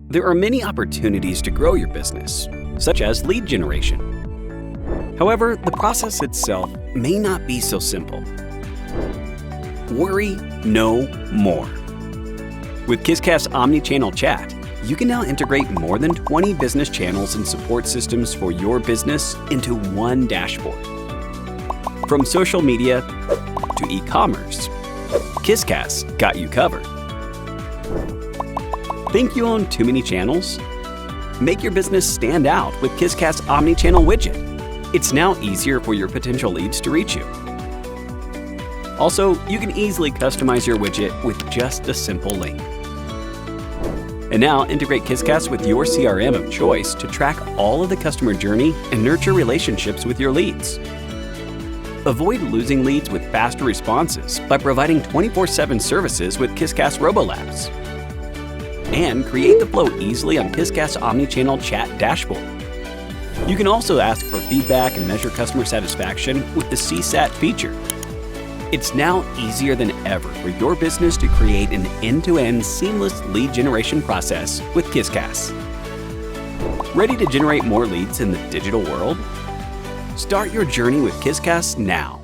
There are many opportunities to grow your business, such as lead generation. However, the process itself may not be so simple. Worry no more. With Qiscus Omnichannel Chat, you can now integrate more than 20 business channels and support systems for your business into one dashboard. From social media to e-commerce, Qiscus got you covered. Think you own too many channels? Make your business stand out with Qiscus Omnichannel Widget. It's now easier for your potential leads to reach you. Also, you can easily customize your widget with just a simple link. And now integrate Qiscus with your CRM of choice to track all of the customer journey and nurture relationships with your leads. Avoid losing leads with faster responses by providing 24/7 services with Qiscus RoboLabs. And create the flow easily on Qiscus Omnichannel Chat dashboard. You can also ask for feedback and measure customer satisfaction with the CSAT feature. It's now easier than ever for your business to create an end-to-end seamless lead generation process with Qiscus. Ready to generate more leads in the digital world? Start your journey with Qiscus now.